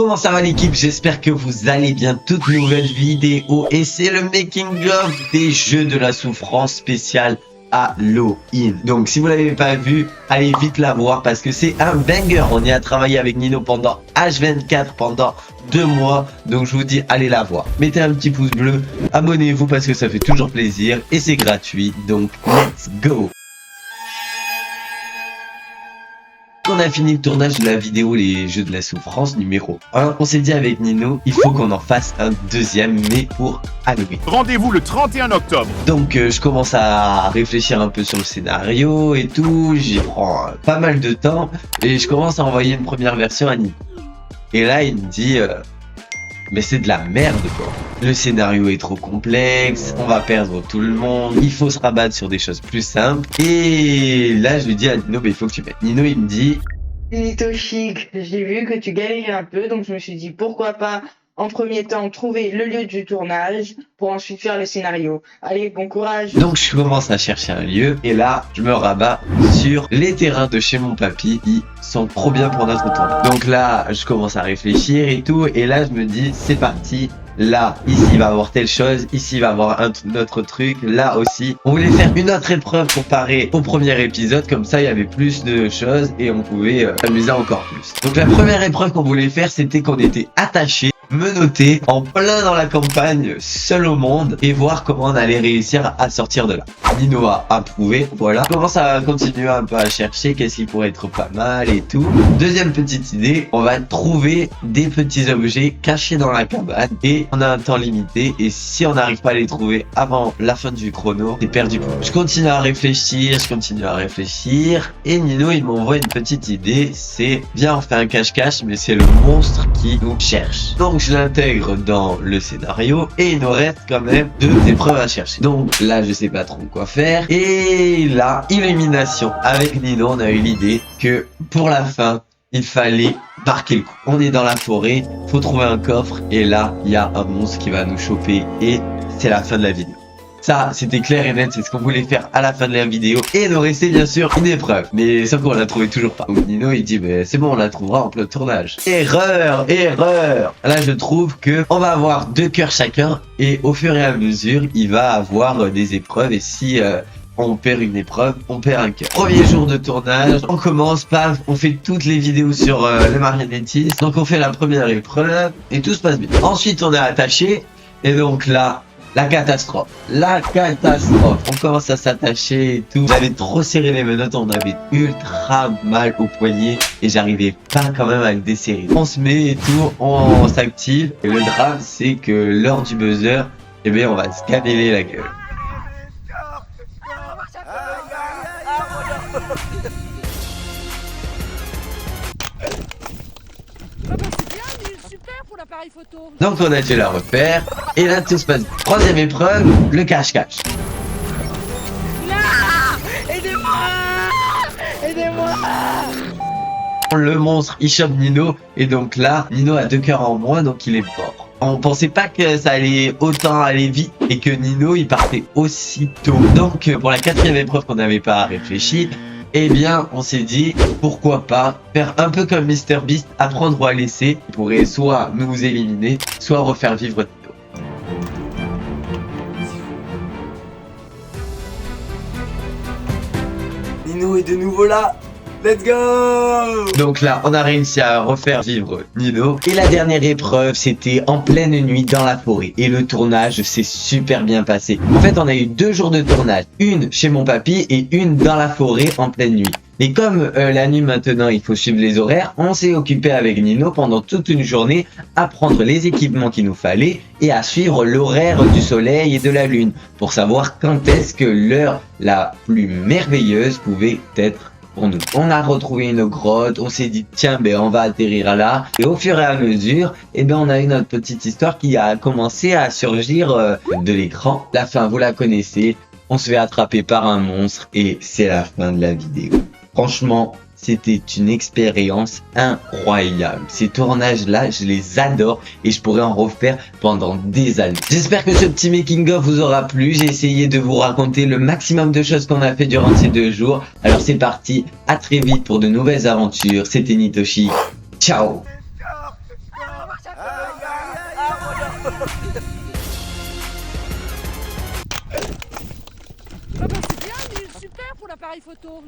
Comment ça va l'équipe? J'espère que vous allez bien. Toute nouvelle vidéo et c'est le making of des jeux de la souffrance spéciale Halloween. Donc si vous l'avez pas vu, allez vite la voir parce que c'est un banger. On y a travaillé avec Nino pendant H24 pendant 2 mois. Donc je vous dis allez la voir. Mettez un petit pouce bleu, abonnez-vous parce que ça fait toujours plaisir et c'est gratuit. Donc let's go. On a fini le tournage de la vidéo Les Jeux de la Souffrance numéro 1. On s'est dit avec Nino, il faut qu'on en fasse un deuxième, mais pour Halloween. Rendez-vous le 31 octobre. Donc je commence à réfléchir un peu sur le scénario et tout. J'y prends pas mal de temps et je commence à envoyer une première version à Nino. Et là, il me dit... mais c'est de la merde quoi. Le scénario est trop complexe, on va perdre tout le monde, il faut se rabattre sur des choses plus simples. Et là je lui dis à Nino, mais il faut que tu mettes. Nino il me dit... Nitoshi, j'ai vu que tu galérais un peu, donc je me suis dit pourquoi pas en premier temps trouver le lieu du tournage pour ensuite faire le scénario. Allez, bon courage. Donc je commence à chercher un lieu et là je me rabats sur les terrains de chez mon papy qui sont trop bien pour notre tournage. Donc là je commence à réfléchir et tout et là je me dis c'est parti. Là, ici il va avoir telle chose, ici il va avoir un autre truc, là aussi. On voulait faire une autre épreuve comparée au premier épisode, comme ça il y avait plus de choses et on pouvait s'amuser encore plus. Donc la première épreuve qu'on voulait faire, c'était qu'on était attachés, menottés, en plein dans la campagne, seul au monde, et voir comment on allait réussir à sortir de là. Nino a approuvé, voilà. On commence à continuer un peu à chercher qu'est-ce qui pourrait être pas mal et tout. Deuxième petite idée, on va trouver des petits objets cachés dans la cabane et on a un temps limité et si on n'arrive pas à les trouver avant la fin du chrono, c'est perdu. Je continue à réfléchir, et Nino il m'envoie une petite idée, c'est viens on fait un cache-cache mais c'est le monstre qui nous cherche. Donc je l'intègre dans le scénario et il nous reste quand même 2 épreuves à chercher. Donc là je sais pas trop quoi faire et là illumination. Avec Nino on a eu l'idée que pour la fin il fallait marquer le coup. On est dans la forêt, faut trouver un coffre et là, il y a un monstre qui va nous choper et c'est la fin de la vidéo. Ça, c'était clair et net, c'est ce qu'on voulait faire à la fin de la vidéo. Et il nous restait bien sûr une épreuve, mais sauf qu'on l'a trouvé toujours pas. Donc Nino, il dit, mais c'est bon, on la trouvera en plein tournage. Erreur. Là, je trouve que on va avoir 2 cœurs chacun et au fur et à mesure, il va avoir des épreuves et si... on perd une épreuve, on perd un cœur. Premier jour de tournage, on commence, paf, on fait toutes les vidéos sur le marionnettiste. Donc on fait la première épreuve et tout se passe bien. Ensuite on est attaché et donc là, la catastrophe. On commence à s'attacher et tout. J'avais trop serré les menottes, on avait ultra mal au poignet et j'arrivais pas quand même à le desserrer. On se met et tout, on s'active. Et le drame c'est que lors du buzzer, eh bien on va se gabeler la gueule. Super pour l'appareil photo. Donc on a déjà la repère et là tout se passe. Troisième épreuve, le cache-cache. Aidez-moi. Le monstre il chope Nino et donc là Nino a 2 cœurs en moins donc il est mort. On pensait pas que ça allait autant aller vite et que Nino il partait aussitôt. Donc pour la 4e épreuve qu'on n'avait pas réfléchi, eh bien on s'est dit pourquoi pas faire un peu comme MrBeast, apprendre ou à laisser. Il pourrait soit nous éliminer, soit refaire vivre Nino. Nino est de nouveau là. Let's go! Donc là, on a réussi à refaire vivre Nino. Et la dernière épreuve, c'était en pleine nuit dans la forêt. Et le tournage s'est super bien passé. En fait, on a eu 2 jours de tournage. Une chez mon papy et une dans la forêt en pleine nuit. Et comme la nuit maintenant, il faut suivre les horaires, on s'est occupé avec Nino pendant toute une journée à prendre les équipements qu'il nous fallait et à suivre l'horaire du soleil et de la lune pour savoir quand est-ce que l'heure la plus merveilleuse pouvait être pour nous. On a retrouvé une grotte, on s'est dit tiens ben on va atterrir là et au fur et à mesure eh ben on a eu notre petite histoire qui a commencé à surgir de l'écran. La fin vous la connaissez, on se fait attraper par un monstre et c'est la fin de la vidéo. Franchement c'était une expérience incroyable. Ces tournages-là, je les adore et je pourrais en refaire pendant des années. J'espère que ce petit making-of vous aura plu. J'ai essayé de vous raconter le maximum de choses qu'on a fait durant ces 2 jours. Alors c'est parti, à très vite pour de nouvelles aventures. C'était Nitoshi. Ciao! Ah bah c'est bien, il est super pour l'appareil photo.